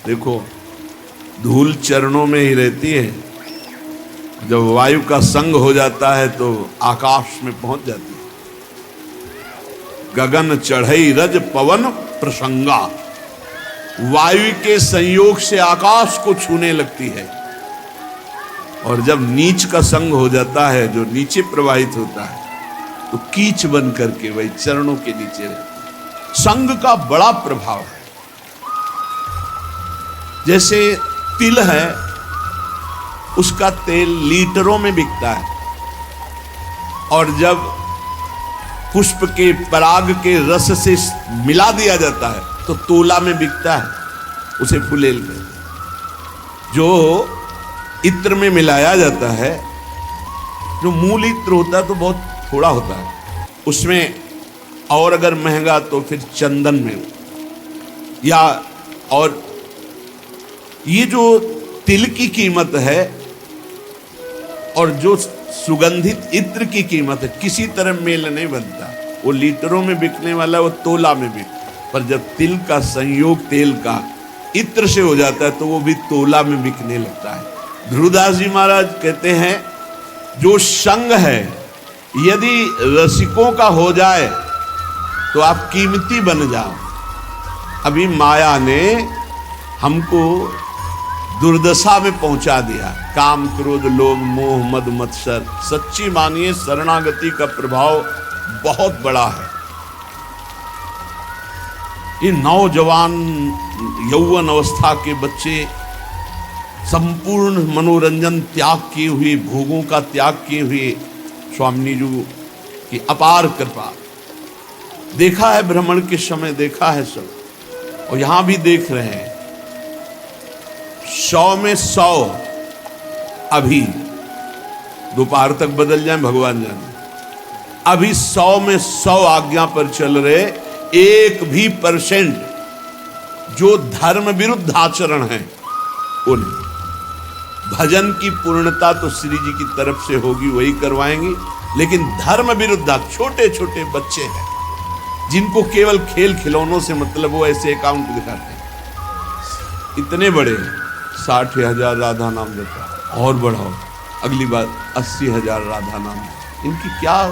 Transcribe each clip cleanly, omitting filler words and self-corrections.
देखो धूल चरणों में ही रहती है, जब वायु का संग हो जाता है तो आकाश में पहुंच जाती है। गगन चढ़ई रज पवन प्रसंगा, वायु के संयोग से आकाश को छूने लगती है। और जब नीच का संग हो जाता है, जो नीचे प्रवाहित होता है, तो कीच बन करके वही चरणों के नीचे रहती है। संग का बड़ा प्रभाव है। जैसे तिल है, उसका तेल लीटरों में बिकता है, और जब पुष्प के पराग के रस से मिला दिया जाता है तो तोला में बिकता है, उसे फुलेल कहते हैं। जो इत्र में मिलाया जाता है, जो मूल इत्र होता है तो बहुत थोड़ा होता है उसमें, और अगर महंगा तो फिर चंदन में, या और ये जो तिल की कीमत है और जो सुगंधित इत्र की कीमत है, किसी तरह मेल नहीं बनता। वो लीटरों में बिकने वाला वो तोला में बिक, पर जब तिल का संयोग तेल का इत्र से हो जाता है तो वो भी तोला में बिकने लगता है। ध्रुवदास जी महाराज कहते हैं, जो संग है यदि रसिकों का हो जाए तो आप कीमती बन जाओ। अभी माया ने हमको दुर्दशा में पहुंचा दिया। काम क्रोध लोभ मोह मद मत्सर, सच्ची मानिए शरणागति का प्रभाव बहुत बड़ा है। ये नौजवान यौवन अवस्था के बच्चे संपूर्ण मनोरंजन त्याग किए हुए, भोगों का त्याग किए हुए, स्वामी जी की अपार कृपा। देखा है भ्रमण के समय, देखा है सब, और यहां भी देख रहे हैं। 100 में 100 अभी दोपहर तक बदल जाए भगवान जाने। अभी 100 में 100 आज्ञा पर चल रहे, 1% जो धर्म विरुद्ध आचरण है वो नहीं। भजन की पूर्णता तो श्री जी की तरफ से होगी, वही करवाएंगे, लेकिन धर्म विरुद्ध छोटे छोटे बच्चे हैं जिनको केवल खेल खिलौनों से मतलब, वो ऐसे अकाउंट दिखाते हैं। इतने बड़े 60,000 राधा नाम देता, और बढ़ाओ अगली बार 80,000 राधा नाम। इनकी क्या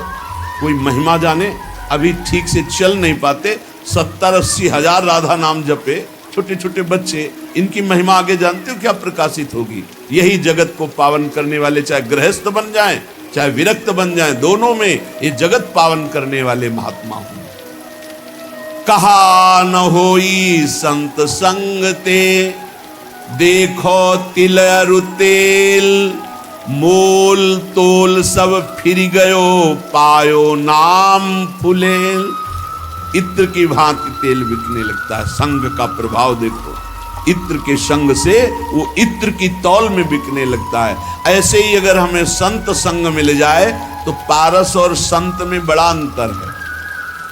कोई महिमा जाने, अभी ठीक से चल नहीं पाते, 70-80 हजार राधा नाम जपे छोटे छोटे बच्चे, इनकी महिमा आगे जानते हो क्या प्रकाशित होगी। यही जगत को पावन करने वाले, चाहे गृहस्थ बन जाएं चाहे विरक्त बन जाएं, दोनों में ये जगत पावन करने वाले महात्मा हों। कहा न होई संत संग ते, देखो तिल अरु तेल, मोल तोल सब फिर गयो, पायो नाम फुलेल। इत्र की भांति तेल बिकने लगता है। संग का प्रभाव देखो, इत्र के संग से वो इत्र की तौल में बिकने लगता है। ऐसे ही अगर हमें संत संग मिल जाए तो पारस और संत में बड़ा अंतर है।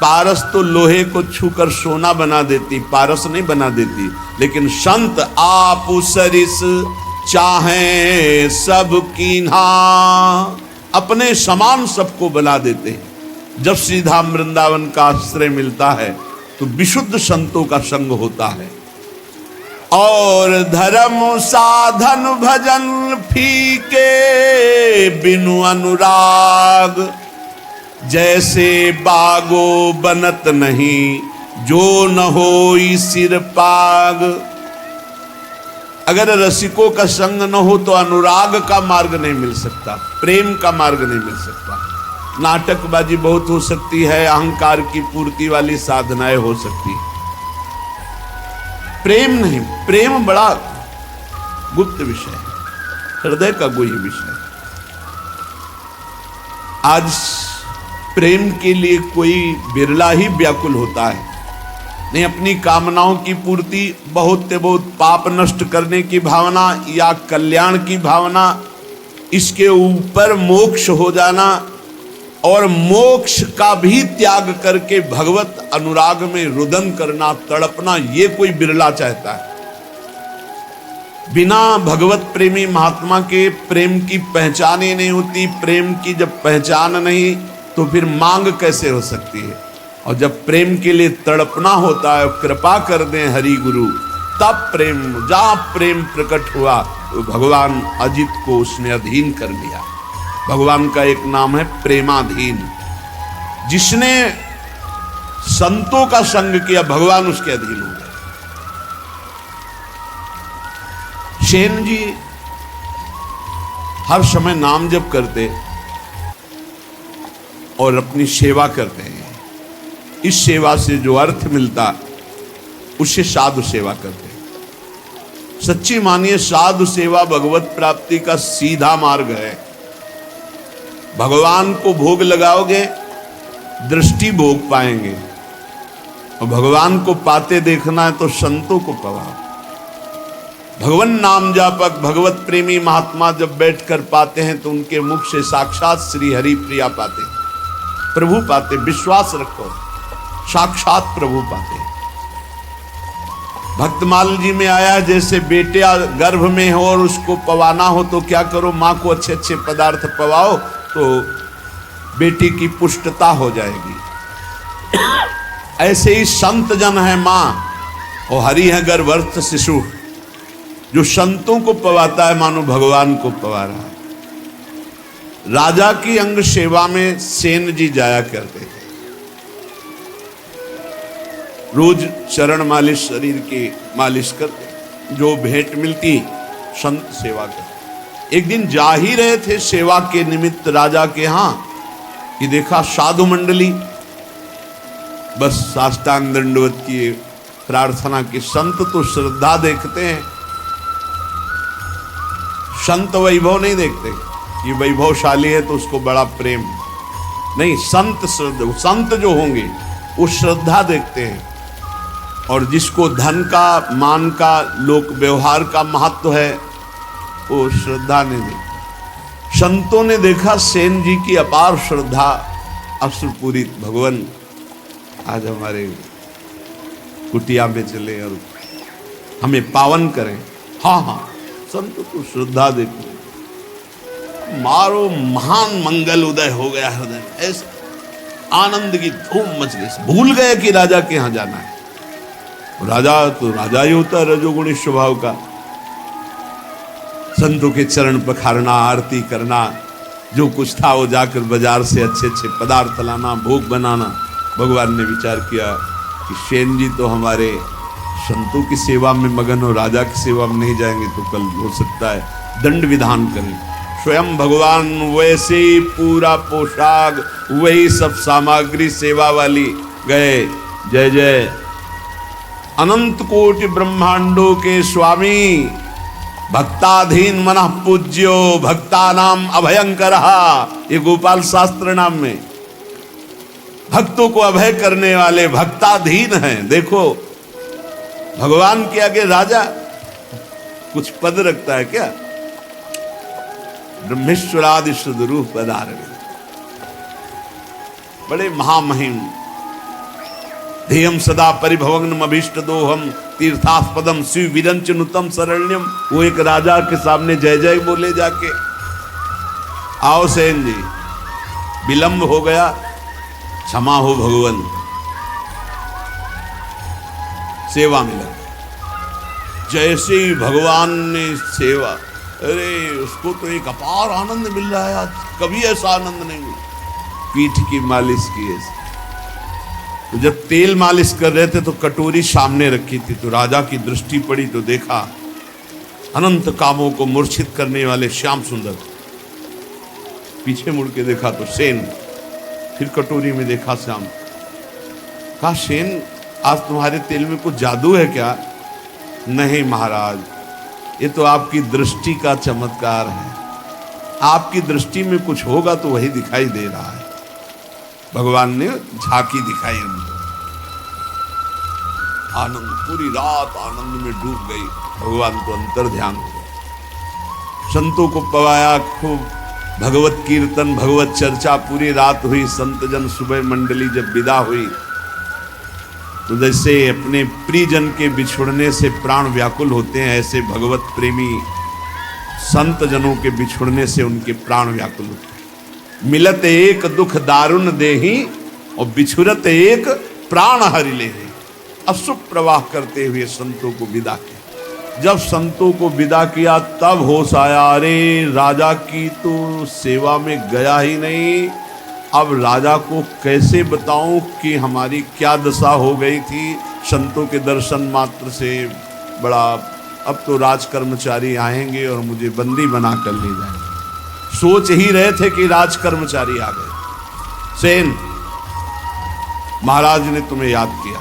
पारस तो लोहे को छूकर सोना बना देती, पारस नहीं बना देती, लेकिन संत आप सरिस चाहे सब कीन्हा, अपने समान सबको बना देते हैं। जब सीधा वृंदावन का आश्रय मिलता है तो विशुद्ध संतों का संग होता है। और धर्म साधन भजन फीके बिनु अनुराग, जैसे बागो बनत नहीं जो न होई सिर पाग। अगर रसिकों का संग न हो तो अनुराग का मार्ग नहीं मिल सकता, प्रेम का मार्ग नहीं मिल सकता। नाटकबाजी बहुत हो सकती है, अहंकार की पूर्ति वाली साधनाएं हो सकती है, प्रेम नहीं। प्रेम बड़ा गुप्त विषय है, हृदय का गुह्य विषय। आज प्रेम के लिए कोई बिरला ही व्याकुल होता है, नहीं अपनी कामनाओं की पूर्ति, बहुत से बहुत पाप नष्ट करने की भावना या कल्याण की भावना, इसके ऊपर मोक्ष हो जाना और मोक्ष का भी त्याग करके भगवत अनुराग में रुदन करना, तड़पना, ये कोई बिरला चाहता है। बिना भगवत प्रेमी महात्मा के प्रेम की पहचान ही नहीं होती। प्रेम की जब पहचान नहीं तो फिर मांग कैसे हो सकती है। और जब प्रेम के लिए तड़पना होता है, कृपा कर दें हरि गुरु, तब प्रेम, जहां प्रेम प्रकट हुआ तो भगवान अजित को उसने अधीन कर लिया। भगवान का एक नाम है प्रेमाधीन। जिसने संतों का संग किया भगवान उसके अधीन हो गए। सेन जी हर समय नाम जप करते और अपनी सेवा करते हैं। इस सेवा से जो अर्थ मिलता उससे साधु सेवा करते हैं। सच्ची मानिए साधु सेवा भगवत प्राप्ति का सीधा मार्ग है। भगवान को भोग लगाओगे दृष्टि भोग पाएंगे, और भगवान को पाते देखना है तो संतों को पाओ। भगवान नाम जापक भगवत प्रेमी महात्मा जब बैठकर पाते हैं तो उनके मुख से साक्षात श्री हरि प्रिया पाते, प्रभु पाते। विश्वास रखो, साक्षात प्रभु पाते। भक्तमाल जी में आया जैसे बेटा गर्भ में हो और उसको पवाना हो तो क्या करो, माँ को अच्छे अच्छे पदार्थ पवाओ तो बेटी की पुष्टता हो जाएगी। ऐसे ही संत जन है माँ और हरि है गर्भस्थ शिशु। जो संतों को पवाता है मानो भगवान को पवा रहा है। राजा की अंग सेवा में सेन जी जाया करते थे। रोज चरण मालिश, शरीर की मालिश करते, जो भेंट मिलती संत सेवा करते। एक दिन जा ही रहे थे सेवा के निमित्त राजा के यहां कि देखा साधु मंडली बस साष्टांग दंडवत की प्रार्थना की। संत तो श्रद्धा देखते हैं, संत वैभव नहीं देखते। ये वैभवशाली है तो उसको बड़ा प्रेम नहीं, संत श्रद्धा, संत जो होंगे वो श्रद्धा देखते हैं। और जिसको धन का, मान का, लोक व्यवहार का महत्व है वो श्रद्धा नहीं देखते। संतों ने देखा सेन जी की अपार श्रद्धा, अश्रुपूरित। भगवान आज हमारे कुटिया में चले और हमें पावन करें। हाँ हाँ, संत को श्रद्धा देखो, मारो महान मंगल उदय हो गया हृदय में। ऐसे आनंद की धूम मच गई, भूल गए कि राजा के यहां जाना है। राजा तो राजा ही होता है, रजोगुणी स्वभाव का। संतों के चरण पखारना, आरती करना, जो कुछ था वो जाकर बाजार से अच्छे अच्छे पदार्थ लाना, भोग बनाना। भगवान ने विचार किया कि सेन जी तो हमारे संतों की सेवा में मगन हो, राजा की सेवा में नहीं जाएंगे तो कल हो सकता है दंड विधान करें। स्वयं भगवान वैसे ही पूरा पोशाक, वही सब सामग्री सेवा वाली गए। जय जय अनंत कोटि ब्रह्मांडों के स्वामी, भक्ताधीन मनः पूज्यो भक्तानाम अभयंकर। ये गोपाल शास्त्र नाम में भक्तों को अभय करने वाले भक्ताधीन हैं। देखो भगवान के आगे राजा कुछ पद रखता है क्या? ब्रह्मेश्वरादि सुदरूप पदार, बड़े महामहिम। ध्येयम सदा परिभवग्नम अभीष्ट दोहम तीर्थास्पदम शिव विरंचनुतम शरण्यम। वो एक राजा के सामने जय जय बोले जाके। आओ सेन जी, विलंब हो गया, क्षमा हो भगवान। सेवा में लगे। जैसे ही भगवान ने सेवा, अरे उसको तो एक अपार आनंद मिल रहा है। आज कभी ऐसा आनंद नहीं मिला। पीठ की मालिश की ऐसे, तो जब तेल मालिश कर रहे थे तो कटोरी सामने रखी थी, तो राजा की दृष्टि पड़ी तो देखा अनंत कामों को मूर्छित करने वाले श्याम सुंदर। पीछे मुड़ के देखा तो सेन, फिर कटोरी में देखा श्याम। कहा सेन आज तुम्हारे तेल में कुछ जादू है क्या? नहीं महाराज, ये तो आपकी दृष्टि का चमत्कार है। आपकी दृष्टि में कुछ होगा तो वही दिखाई दे रहा है। भगवान ने झांकी दिखाई उनको। आनंद, पूरी रात आनंद में डूब गई। भगवान तो अंतर ध्यान हो गया। संतों को पवाया खूब, भगवत कीर्तन, भगवत चर्चा पूरी रात हुई। संत जन सुबह मंडली जब विदा हुई तो जैसे अपने प्रियजन के बिछुड़ने से प्राण व्याकुल होते हैं, ऐसे भगवत प्रेमी संत जनों के बिछुड़ने से उनके प्राण व्याकुल होते हैं। मिलत एक दुख दारुण देही और बिछुरत एक प्राण हरि लेहि। अशुभ प्रवाह करते हुए संतों को विदा किया। जब संतों को विदा किया तब होश आया, अरे राजा की तो सेवा में गया ही नहीं, अब राजा को कैसे बताऊं कि हमारी क्या दशा हो गई थी। संतों के दर्शन मात्र से बड़ा, अब तो राज कर्मचारी आएंगे और मुझे बंदी बना कर ले जाएंगे। सोच ही रहे थे कि राज कर्मचारी आ गए। सेन, महाराज ने तुम्हें याद किया,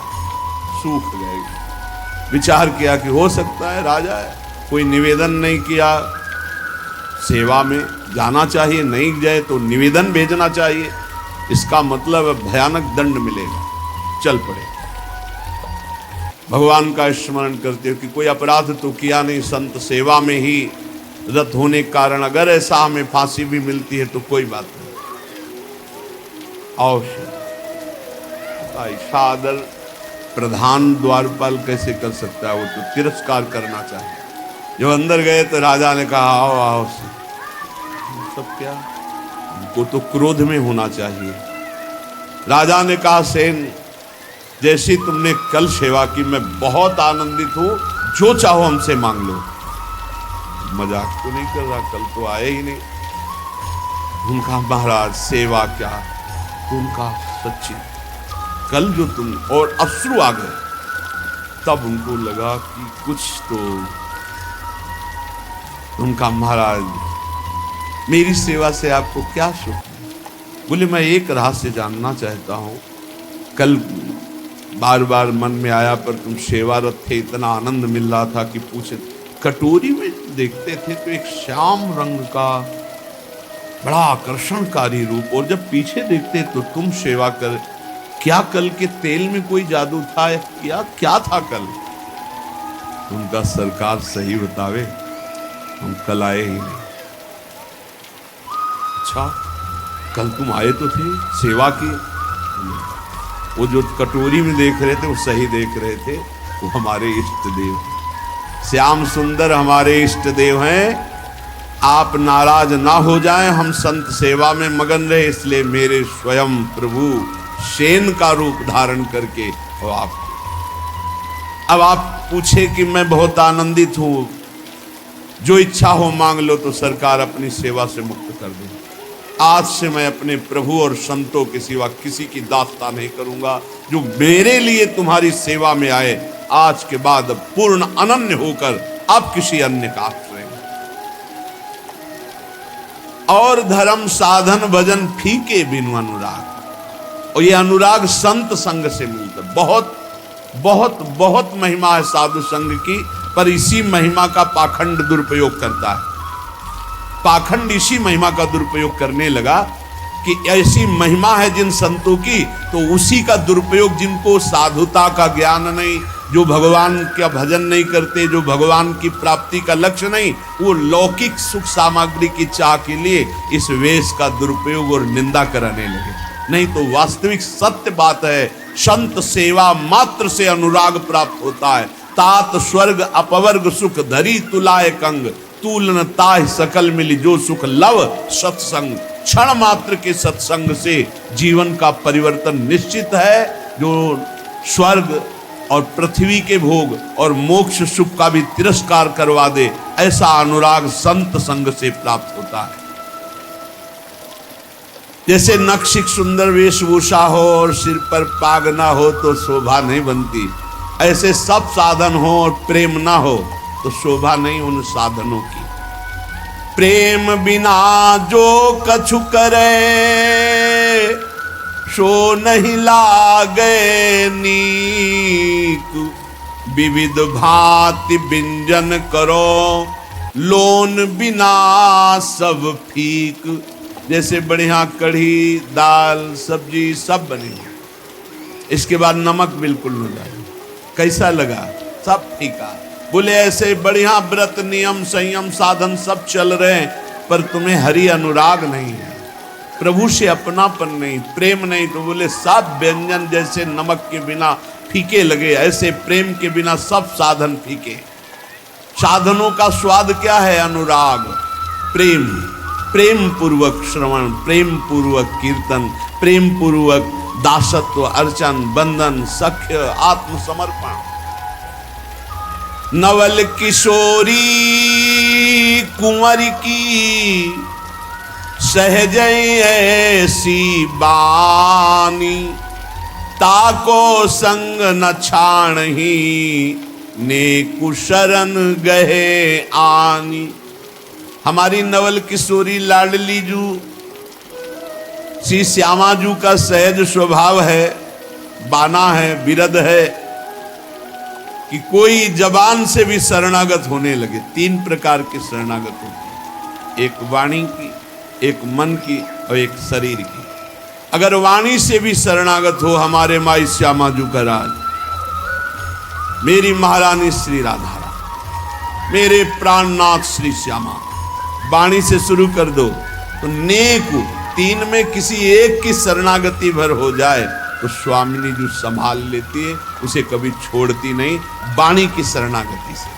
सूख गए। विचार किया कि हो सकता है राजा है, कोई निवेदन नहीं किया, सेवा में जाना चाहिए, नहीं जाए तो निवेदन भेजना चाहिए, इसका मतलब भयानक दंड मिलेगा। चल पड़े, भगवान का स्मरण करते हो कि कोई अपराध तो किया नहीं, संत सेवा में ही रत होने के कारण अगर ऐसा हमें फांसी भी मिलती है तो कोई बात नहीं। अवश्य सादर प्रधान द्वारपाल कैसे कर सकता है, वो तो तिरस्कार करना चाहिए। जब अंदर गए तो राजा ने कहा आओ आओ, सब क्या, उनको तो क्रोध में होना चाहिए। राजा ने कहा सेन, जैसी तुमने कल सेवा की मैं बहुत आनंदित हूं, जो चाहो हमसे मांग लो। मजाक तो नहीं कर रहा, कल तो आए ही नहीं। उनका महाराज सेवा क्या, उनका सच्ची कल जो तुम, और अश्रु आ गए। तब उनको लगा कि कुछ तो, उनका महाराज मेरी सेवा से आपको क्या सुख। बोले मैं एक रहस्य जानना चाहता हूं, कल बार बार मन में आया पर तुम सेवारत थे, इतना आनंद मिल रहा था कि पूछे। कटोरी में देखते थे तो एक श्याम रंग का बड़ा आकर्षणकारी रूप, और जब पीछे देखते तो तुम सेवा कर, क्या कल के तेल में कोई जादू था या क्या था कल। उनका सरकार सही बतावे, हम कल आए ही नहीं। अच्छा, कल तुम आए तो थे, सेवा की, वो जो कटोरी में देख रहे थे वो सही देख रहे थे, वो हमारे इष्ट देव, श्याम सुंदर हमारे इष्ट देव हैं। आप नाराज ना हो जाएं, हम संत सेवा में मगन रहे, इसलिए मेरे स्वयं प्रभु सेन का रूप धारण करके अब आप पूछे कि मैं बहुत आनंदित हूं, जो इच्छा हो मांग लो, तो सरकार अपनी सेवा से मुक्त कर दे। आज से मैं अपने प्रभु और संतों के सिवा किसी की दास्ता नहीं करूंगा। जो मेरे लिए तुम्हारी सेवा में आए, आज के बाद पूर्ण अनन्य होकर अब किसी अन्य का आश्रय। और धर्म साधन भजन फीके बिनु अनुराग, और ये अनुराग संत संग से मिलता। बहुत बहुत बहुत महिमा है साधु संग की, पर इसी महिमा का पाखंड दुरुपयोग करता है। पाखंड इसी महिमा का दुरुपयोग करने लगा कि ऐसी महिमा है जिन संतों की, तो उसी का दुरुपयोग, जिनको साधुता का ज्ञान नहीं, जो भगवान का भजन नहीं करते, जो भगवान की प्राप्ति का लक्ष्य नहीं, वो लौकिक सुख सामग्री की चाह के लिए इस वेश का दुरुपयोग और निंदा कराने लगे। नहीं तो वास्तविक सत्य बात है, संत सेवा मात्र से अनुराग प्राप्त होता है। तात स्वर्ग अपवर्ग सुख धरी तुलाए कंग, तूलन ताह सकल मिली जो सुख लव सत्संग। क्षण मात्र के सत्संग से जीवन का परिवर्तन निश्चित है। जो स्वर्ग और पृथ्वी के भोग और मोक्ष सुख का भी तिरस्कार करवा दे, ऐसा अनुराग संत संग से प्राप्त होता है। जैसे नक्शिक सुंदर वेशभूषा हो और सिर पर पाग ना हो तो शोभा नहीं बनती, ऐसे सब साधन हो और प्रेम ना हो तो शोभा नहीं उन साधनों की। प्रेम बिना जो कछु करे सो नहीं लागे नीक, विविध भांति व्यंजन करो लोन बिना सब फीक। जैसे बढ़िया कढ़ी दाल सब्जी सब बनी, इसके बाद नमक बिल्कुल न डाले, कैसा लगा, सब फीका। बोले ऐसे बढ़िया व्रत नियम संयम साधन सब चल रहे हैं, पर तुम्हें हरि अनुराग नहीं है, प्रभु से अपनापन नहीं, प्रेम नहीं, तो बोले सब व्यंजन जैसे नमक के बिना फीके लगे, ऐसे प्रेम के बिना सब साधन फीके। साधनों का स्वाद क्या है? अनुराग, प्रेम, प्रेम पूर्वक श्रवण, प्रेम पूर्वक कीर्तन, प्रेम पूर्वक दासत्व, अर्चन, बंधन, सख्य, आत्मसमर्पण। नवल किशोरी कुंवर की सहज ऐसी बानी, ताको संग न छाणही नेकु शरण गहे आनी। हमारी नवल किशोरी लाडली जू श्री श्यामा जू का सहज स्वभाव है, बाना है, विरध है कि कोई जबान से भी शरणागत होने लगे। 3 प्रकार के शरणागत होते हैं, एक वाणी की, एक मन की और एक शरीर की। अगर वाणी से भी शरणागत हो हमारे माई श्यामा जू का राज, मेरी महारानी श्री राधा रानी, मेरे प्राणनाथ श्री श्यामा, वाणी से शुरू कर दो तो नेक 3 में किसी एक की शरणागति भर हो जाए तो स्वामिनी जो संभाल लेती है, उसे कभी छोड़ती नहीं, वाणी की शरणागति से।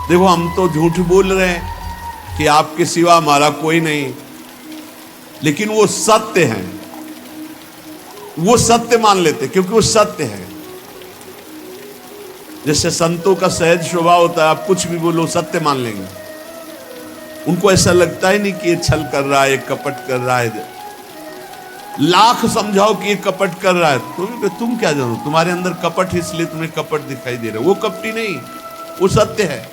देखो हम तो झूठ बोल रहे हैं कि आपके सिवा हमारा कोई नहीं, लेकिन वो सत्य है, वो सत्य मान लेते क्योंकि वो सत्य है। जैसे संतों का सहज स्वभाव होता है, आप कुछ भी बोलो सत्य मान लेंगे। उनको ऐसा लगता ही नहीं कि ये छल कर रहा है, कपट कर रहा है। लाख समझाओ कि ये कपट कर रहा है, तुम क्या जानो, तुम्हारे अंदर कपट है इसलिए तुम्हें कपट दिखाई दे रहा है। वो कपटी नहीं, वो सत्य है।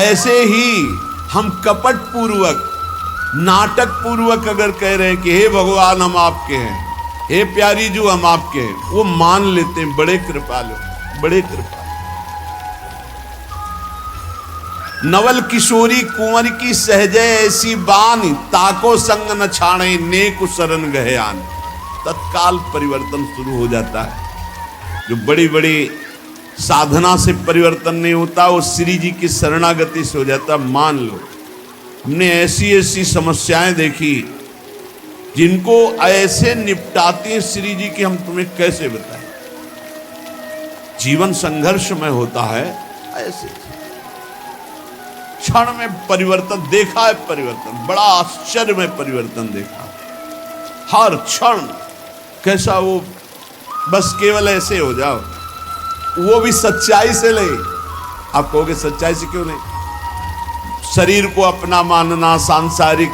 ऐसे ही हम कपट पूर्वक, नाटक पूर्वक अगर कह रहे हैं कि हे भगवान हम आपके हैं, हे प्यारी जो हम आपके हैं, वो मान लेते हैं। बड़े कृपालु, बड़े कृपालु। नवल किशोरी कुंवर की सहज ऐसी बानी, ताको संग न छाणे नेकु शरण गहे आन। तत्काल परिवर्तन शुरू हो जाता है। जो बड़ी बड़ी साधना से परिवर्तन नहीं होता, वो श्री जी की शरणागति से हो जाता। मान लो हमने ऐसी ऐसी समस्याएं देखी जिनको ऐसे निपटाती हैं श्री जी की, हम तुम्हें कैसे बताएं। जीवन संघर्षमय होता है, ऐसे क्षण में परिवर्तन देखा है। परिवर्तन बड़ा आश्चर्य में परिवर्तन देखा, हर क्षण कैसा वो, बस केवल ऐसे हो जाओ, वो भी सच्चाई से ले। आप कहोगे सच्चाई से क्यों नहीं? शरीर को अपना मानना, सांसारिक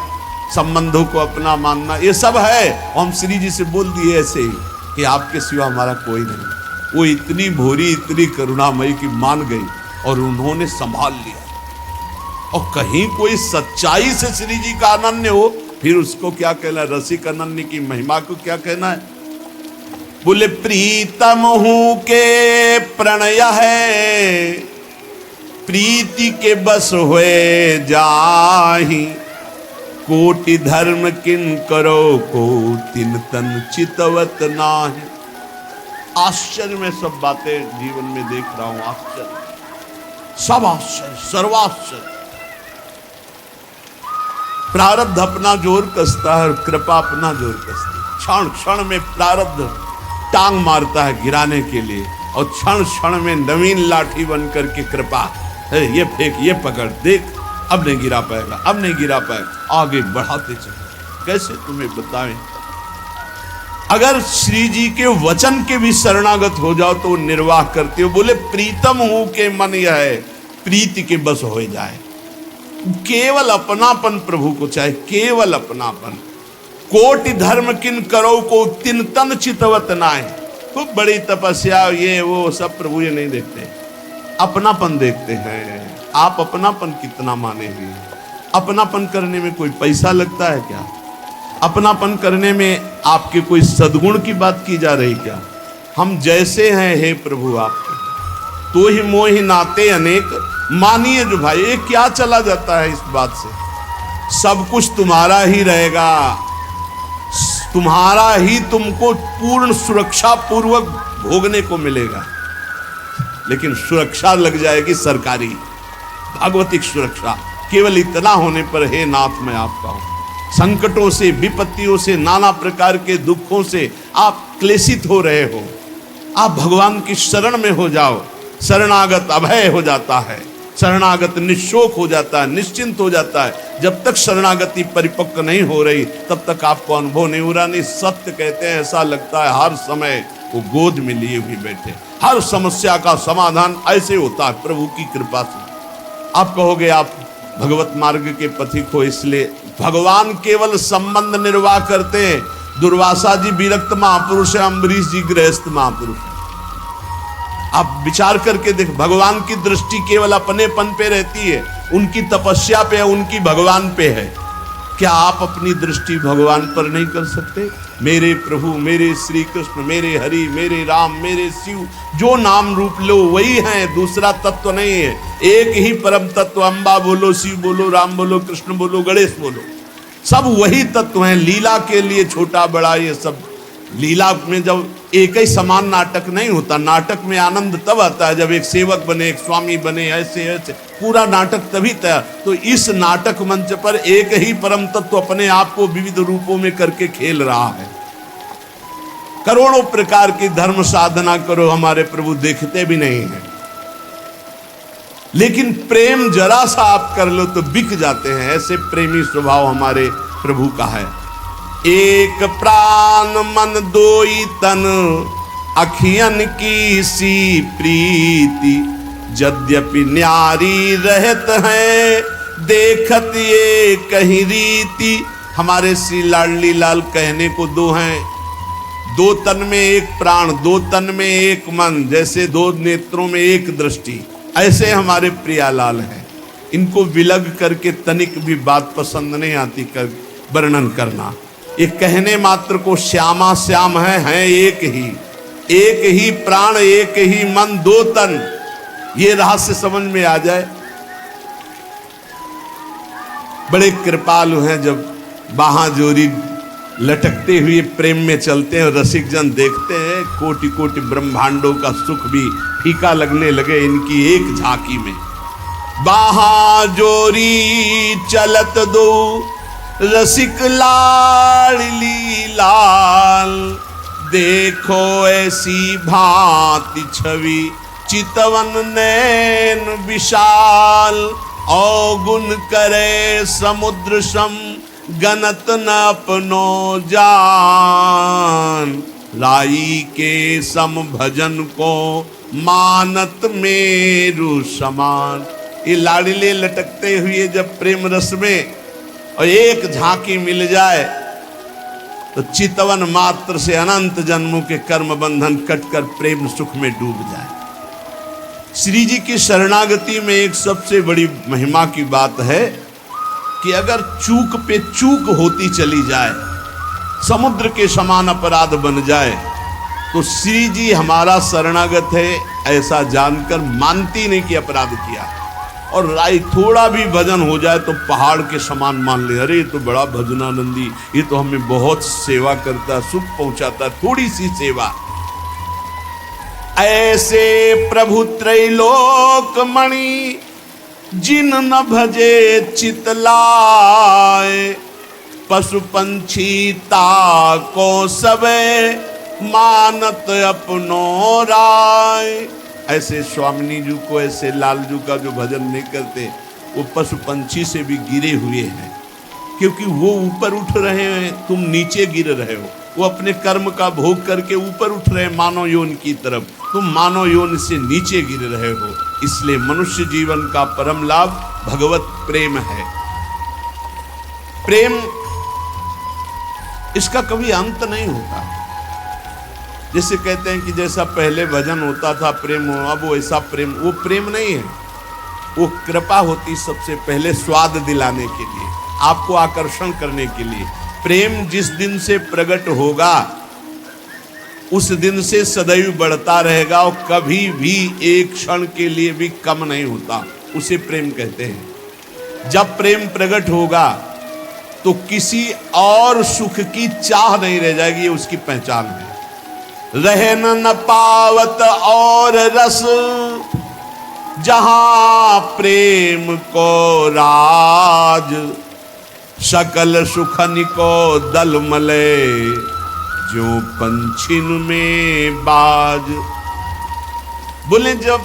संबंधों को अपना मानना, ये सब है। हम श्री जी से बोल दिए ऐसे ही कि आपके सिवा हमारा कोई नहीं। वो इतनी भोरी, इतनी करुणामयी की मान गई और उन्होंने संभाल लिया। और कहीं कोई सच्चाई से श्री जी का अनन्य हो, फिर उसको क्या कहना है? रसिक अनन्य की महिमा को क्या कहना है? बोले प्रीतम हूं के प्रणय है, प्रीति के बस हुए जाहि, कोटि धर्म किन करो को तिन तन चितवत नाहि। आश्चर्य में सब बातें जीवन में देख रहा हूं, आश्चर्य, सब आश्चर्य, सर्वाश्चर्य। प्रारब्ध अपना जोर कसता है और कृपा अपना जोर कसती है। क्षण क्षण में प्रारब्ध टांग मारता है गिराने के लिए, और क्षण क्षण में नवीन लाठी बन करके कृपा, ये फेंक, ये पकड़, देख अब नहीं गिरा पाएगा, अब नहीं गिरा पाएगा, आगे बढ़ाते चले। कैसे तुम्हें बताएं? अगर श्री जी के वचन के भी शरणागत हो जाओ तो निर्वाह करते हो। बोले प्रीतम हूं के मन यह है, प्रीति के बस हो जाए। केवल अपनापन प्रभु को चाहे, केवल अपनापन। कोटि धर्म किन करो को तिन तन चितवत नाय। खूब बड़ी तपस्या, ये वो सब प्रभु ये नहीं देखते, अपनापन देखते हैं। आप अपनापन कितना माने हुए? अपनापन करने में कोई पैसा लगता है क्या? अपनापन करने में आपके कोई सद्गुण की बात की जा रही क्या? हम जैसे हैं हे प्रभु आपके, तो ही मोहि नाते अनेक। मानिए जो भाई, ये क्या चला जाता है इस बात से? सब कुछ तुम्हारा ही रहेगा, तुम्हारा ही तुमको पूर्ण सुरक्षा पूर्वक भोगने को मिलेगा। लेकिन सुरक्षा लग जाएगी सरकारी, भागवतिक सुरक्षा। केवल इतना होने पर हे नाथ मैं आपका हूं। संकटों से, विपत्तियों से, नाना प्रकार के दुखों से आप क्लेशित हो रहे हो, आप भगवान की शरण में हो जाओ। शरणागत अभय हो जाता है, शरणागत निशोक हो जाता है, निश्चिंत हो जाता है। जब तक शरणागति परिपक्व नहीं हो रही तब तक आपको अनुभव नहीं हो रहा। नहीं, सत्य कहते हैं, ऐसा लगता है हर समय वो गोद में लिए हुए बैठे। हर समस्या का समाधान ऐसे होता है प्रभु की कृपा से। आप कहोगे आप भगवत मार्ग के पथिक हो, इसलिए भगवान केवल संबंध निर्वाह करते हैं। दुर्वासा जी विरक्त महापुरुष है, अम्बरीश जी गृहस्थ महापुरुष है। आप विचार करके देख, भगवान की दृष्टि केवल अपनेपन पे रहती है, उनकी तपस्या पे है, उनकी भगवान पे है। क्या आप अपनी दृष्टि भगवान पर नहीं कर सकते? मेरे प्रभु, मेरे श्री कृष्ण, मेरे हरि, मेरे राम, मेरे शिव, जो नाम रूप लो वही है, दूसरा तत्व नहीं है। एक ही परम तत्व, अम्बा बोलो, शिव बोलो, राम बोलो, कृष्ण बोलो, गणेश बोलो, सब वही तत्व हैं। लीला के लिए छोटा बड़ा ये सब, लीला में जब एक ही समान नाटक नहीं होता। नाटक में आनंद तब आता है जब एक सेवक बने, एक स्वामी बने, ऐसे ऐसे पूरा नाटक तभी तैयार। तो इस नाटक मंच पर एक ही परम तत्व अपने आप को विविध रूपों में करके खेल रहा है। करोड़ों प्रकार की धर्म साधना करो, हमारे प्रभु देखते भी नहीं है, लेकिन प्रेम जरा सा आप कर लो तो बिक जाते हैं। ऐसे प्रेमी स्वभाव हमारे प्रभु का है। एक प्राण मन दोई तन, अखियन की सी प्रीति, यद्यपि न्यारी रहत है, देखत ये कहीं रीति। हमारे श्री लाडली लाल कहने को दो हैं, दो तन में एक प्राण, दो तन में एक मन, जैसे दो नेत्रों में एक दृष्टि, ऐसे हमारे प्रियालाल हैं। इनको विलग करके तनिक भी बात पसंद नहीं आती कर वर्णन करना। ये कहने मात्र को श्यामा श्याम है एक ही प्राण, एक ही मन, दो तन। ये रहस्य समझ में आ जाए। बड़े कृपालु हैं, जब बाहां जोरी लटकते हुए प्रेम में चलते हैं, रसिक जन देखते हैं, कोटि कोटि ब्रह्मांडों का सुख भी फीका लगने लगे इनकी एक झांकी में। बाहां जोरी चलत दो, रसिक लाडली लाल, देखो ऐसी भांति छवि, चितवन नैन विशाल, अवगुण करे समुद्र सम, गनत न अपनो जान, राई के सम भजन को मानत मेरु समान। ये लाडले लटकते हुए जब प्रेम रस में और एक झांकी मिल जाए तो चितवन मात्र से अनंत जन्मों के कर्म बंधन कटकर प्रेम सुख में डूब जाए। श्री जी की शरणागति में एक सबसे बड़ी महिमा की बात है कि अगर चूक पे चूक होती चली जाए, समुद्र के समान अपराध बन जाए, तो श्री जी हमारा शरणागत है ऐसा जानकर मानती नहीं कि अपराध किया। और राय थोड़ा भी भजन हो जाए तो पहाड़ के समान मान ले, अरे ये तो बड़ा भजनानंदी, ये तो हमें बहुत सेवा करता, सुख पहुंचाता, थोड़ी सी सेवा। ऐसे प्रभु त्रैलोक मणि, जिन न भजे चितलाए, पशु पंछी ताको सबे, मानत अपनो राय। ऐसे स्वामिनी जी को, ऐसे लालजू का जो भजन नहीं करते, वो पशु पंछी से भी गिरे हुए हैं, क्योंकि वो ऊपर उठ रहे हैं, तुम नीचे गिर रहे हो। वो अपने कर्म का भोग करके ऊपर उठ रहे हैं मानव योनि की तरफ, तुम मानव योनि से नीचे गिर रहे हो। इसलिए मनुष्य जीवन का परम लाभ भगवत प्रेम है। प्रेम इसका कभी अंत नहीं होता। जैसे कहते हैं कि जैसा पहले भजन होता था प्रेम हो, अब वो ऐसा प्रेम, वो प्रेम नहीं है, वो कृपा होती सबसे पहले स्वाद दिलाने के लिए, आपको आकर्षण करने के लिए। प्रेम जिस दिन से प्रकट होगा उस दिन से सदैव बढ़ता रहेगा और कभी भी एक क्षण के लिए भी कम नहीं होता, उसे प्रेम कहते हैं। जब प्रेम प्रकट होगा तो किसी और सुख की चाह नहीं रह जाएगी, ये उसकी पहचान है। रहन न पावत और रस, जहां प्रेम को राज, सकल सुखन को दल मले, जो पंछिन में बाज। बोले जब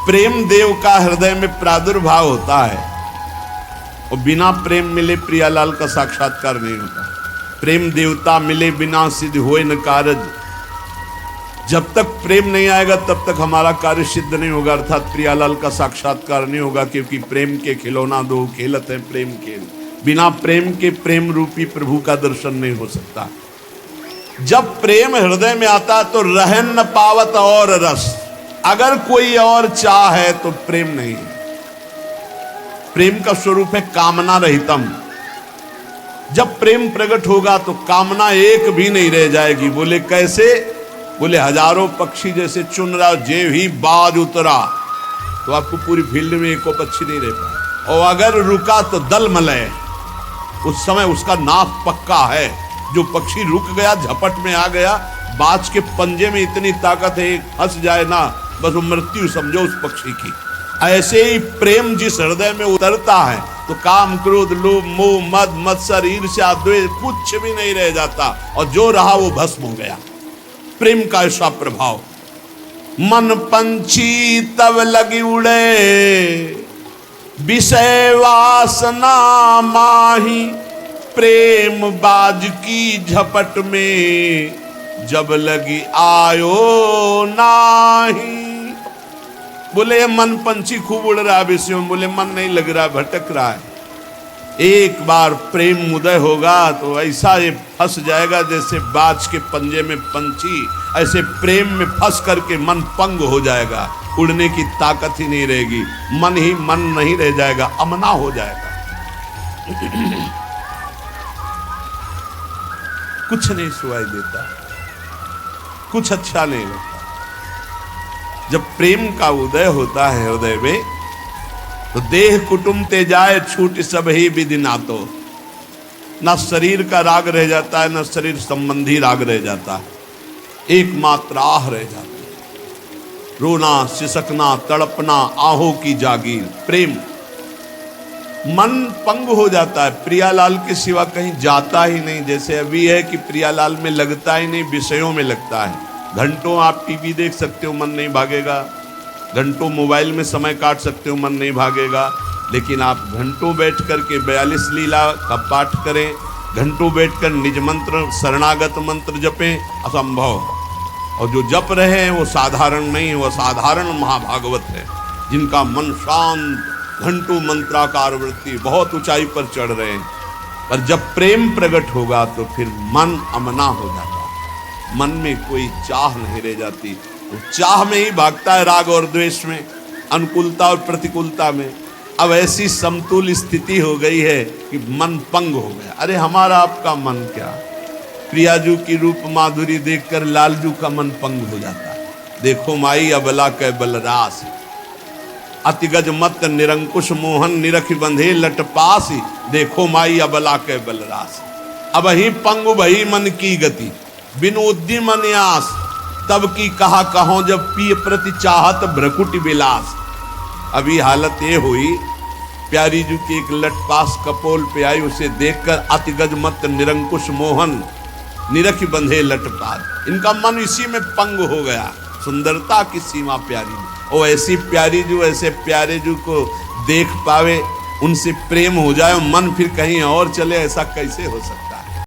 प्रेम देव का हृदय में प्रादुर्भाव होता है, और बिना प्रेम मिले प्रियालाल का साक्षात्कार नहीं होता। प्रेम देवता मिले बिना सिद्ध होए न कारज। जब तक प्रेम नहीं आएगा तब तक हमारा कार्य सिद्ध नहीं होगा, अर्थात प्रियालाल का साक्षात्कार नहीं होगा, क्योंकि प्रेम के खिलौना दो खेलत है प्रेम खेल। बिना प्रेम के प्रेम रूपी प्रभु का दर्शन नहीं हो सकता। जब प्रेम हृदय में आता तो रहन न पावत और रस। अगर कोई और चाह है तो प्रेम नहीं है। प्रेम का स्वरूप है कामना रहितम। जब प्रेम प्रकट होगा तो कामना एक भी नहीं रह जाएगी। बोले कैसे? बोले हजारों पक्षी जैसे चुन रहा, जे ही बाज उतरा तो आपको पूरी फील्ड में एको पक्षी नहीं रह पाए, और अगर रुका तो दल मलय। उस समय उसका नाप पक्का है। जो पक्षी रुक गया, झपट में आ गया, बाज के पंजे में इतनी ताकत है, फंस जाए ना बस वो मृत्यु समझो उस पक्षी की। ऐसे ही प्रेम जिस हृदय में उतरता है तो काम क्रोध लोभ मोह मद मत्सर ईर्ष्या द्वेष कुछ भी नहीं रह जाता, और जो रहा वो भस्म हो गया। प्रेम का ऐसा प्रभाव। मन पंछी तब लगी उड़े, विषय वासना माही। प्रेम बाज की झपट में, जब लगी आयो नाही। बोले मन पंछी खूब उड़ रहा है विषयों में, बोले मन नहीं लग रहा, भटक रहा है। एक बार प्रेम उदय होगा तो ऐसा ये फंस जाएगा जैसे बाज के पंजे में पंछी, ऐसे प्रेम में फंस करके मन पंग हो जाएगा। उड़ने की ताकत ही नहीं रहेगी, मन ही मन नहीं रह जाएगा, अमना हो जाएगा। कुछ नहीं सुनाई देता, कुछ अच्छा नहीं लगता। जब प्रेम का उदय होता है हृदय में तो देह कुटुंब ते जाए छूट सब ही विधि नातो। न शरीर का राग रह जाता है, न शरीर संबंधी राग रह जाता है, एकमात्र आह रह जाती है। रोना सिसकना तड़पना आहों की जागीर प्रेम। मन पंग हो जाता है, प्रियालाल के सिवा कहीं जाता ही नहीं। जैसे अभी है कि प्रियालाल में लगता ही नहीं, विषयों में लगता है। घंटों आप टीवी देख सकते हो, मन नहीं भागेगा। घंटों मोबाइल में समय काट सकते हो, मन नहीं भागेगा। लेकिन आप घंटों बैठ कर के 42 लीला का पाठ करें, घंटों बैठकर निज मंत्र शरणागत मंत्र जपें, असंभव। और जो जप रहे हैं वो साधारण नहीं, वो साधारण महाभागवत है, जिनका मन शांत, घंटों मंत्राकार वृत्ति, बहुत ऊंचाई पर चढ़ रहे हैं। पर जब प्रेम प्रकट होगा तो फिर मन अमना हो जाता है, मन में कोई चाह नहीं रह जाती। तो चाह में ही भागता है, राग और द्वेष में, अनुकूलता और प्रतिकूलता में। अब ऐसी समतुल स्थिति हो गई है कि मन पंग हो गया। अरे हमारा आपका मन क्या, प्रियाजू की रूप माधुरी देखकर लालजू का मन पंग हो जाता है। देखो माई अबला कै बलरास, अतिगज मत निरंकुश मोहन निरख बंधे लटपास। देखो माई अबला कै बलरास, अब ही पंग भई मन की गति, बिन उद्यम न्यास। तब की कहा कहो जब पिय प्रति चाहत भ्रकुट विलास। अभी हालत ये हुई, प्यारी जू की एक लटपास कपोल पे आई, उसे देखकर अतिगज मत निरंकुश मोहन निरख बंधे लटपास। इनका मन इसी में पंग हो गया, सुंदरता की सीमा प्यारी। और ऐसी प्यारी जू, ऐसे प्यारे जू को देख पावे, उनसे प्रेम हो जाए, मन फिर कहीं और चले, ऐसा कैसे हो सकता।